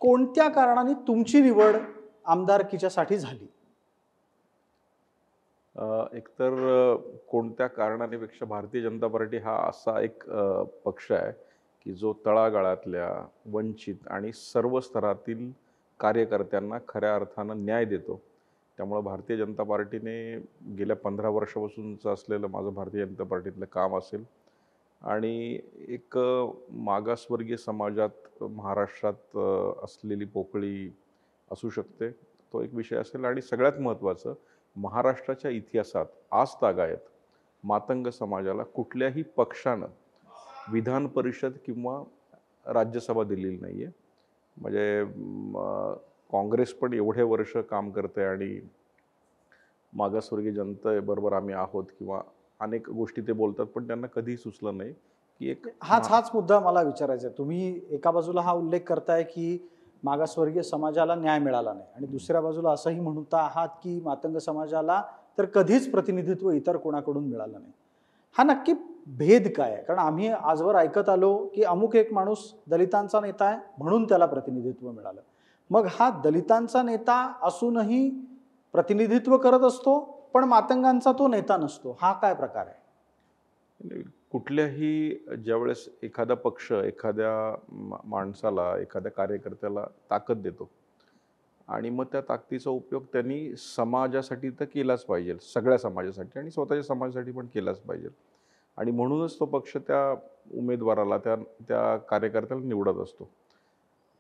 कोणत्या कारणाने तुमची निवड आमदारकीच्यासाठी झाली? एकतर कोणत्या कारणाने पेक्षा भारतीय जनता पार्टी हा असा एक पक्ष आहे की जो तळागाळातल्या वंचित आणि सर्व स्तरातील कार्यकर्त्यांना खऱ्या अर्थानं न्याय देतो. त्यामुळं भारतीय जनता पार्टीने गेल्या 15 वर्षापासूनचं असलेलं माझं भारतीय जनता पार्टीतलं काम असेल आणि एक मागासवर्गीय समाजात महाराष्ट्रात असलेली पोकळी असू शकते, तो एक विषय असेल आणि सगळ्यात महत्त्वाचं महाराष्ट्राच्या इतिहासात आजतागायत मातंग समाजाला कुठल्याही पक्षानं विधान परिषद किंवा राज्यसभा दिलेली नाही आहे. म्हणजे काँग्रेस पण एवढे वर्ष काम करते आणि मागासवर्गीय जनतेबरोबर आम्ही आहोत किंवा अनेक गोष्टी ते बोलतात, पण त्यांना कधीही सुचलं नाही की एक हाच मुद्दा मला विचारायचा आहे. तुम्ही एका बाजूला हा उल्लेख करताय की मागासवर्गीय समाजाला न्याय मिळाला नाही आणि दुसऱ्या बाजूला असंही म्हणता आहात की मातंग समाजाला तर कधीच प्रतिनिधित्व इतर कोणाकडून मिळालं नाही. हा नक्की भेद काय आहे? कारण आम्ही आजवर ऐकत आलो की अमुक एक माणूस दलितांचा नेता आहे म्हणून त्याला प्रतिनिधित्व मिळालं. मग हा दलितांचा नेता असूनही प्रतिनिधित्व करत असतो पण मातंगांचा तो नेता नसतो. हा काय प्रकार आहे? कुठल्याही ज्यावेळेस एखादा पक्ष एखाद्या माणसाला एखाद्या कार्यकर्त्याला ताकद देतो आणि मग त्या ताकदीचा उपयोग त्यांनी समाजासाठी तर केलाच पाहिजे, सगळ्या समाजासाठी आणि स्वतःच्या समाजासाठी पण केलाच पाहिजे. आणि म्हणूनच तो पक्ष त्या उमेदवाराला त्या त्या कार्यकर्त्याला निवडत असतो.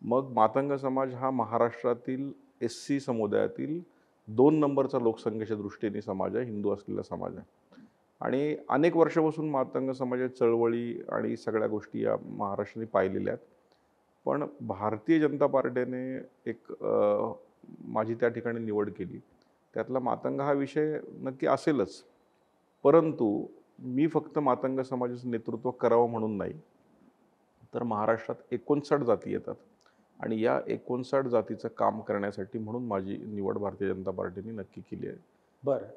मग मातंग समाज हा महाराष्ट्रातील SC समुदायातील 2 नंबरचा लोकसंख्येच्या दृष्टीने समाज आहे, हिंदू असलेला समाज आहे. आणि अनेक वर्षापासून मातंग समाजाच्या चळवळी आणि सगळ्या गोष्टी या महाराष्ट्राने पाहिलेल्या आहेत. पण भारतीय जनता पार्टीने एक माझी त्या ठिकाणी निवड केली. त्यातला मातंग हा विषय नक्की असेलच. परंतु मी फक्त मातंग समाजाचं नेतृत्व करावं म्हणून नाही, तर महाराष्ट्रात 59 जाती येतात आणि या 59 जातीचं काम करण्यासाठी म्हणून माझी निवड भारतीय जनता पार्टीने नक्की केली आहे. बरं.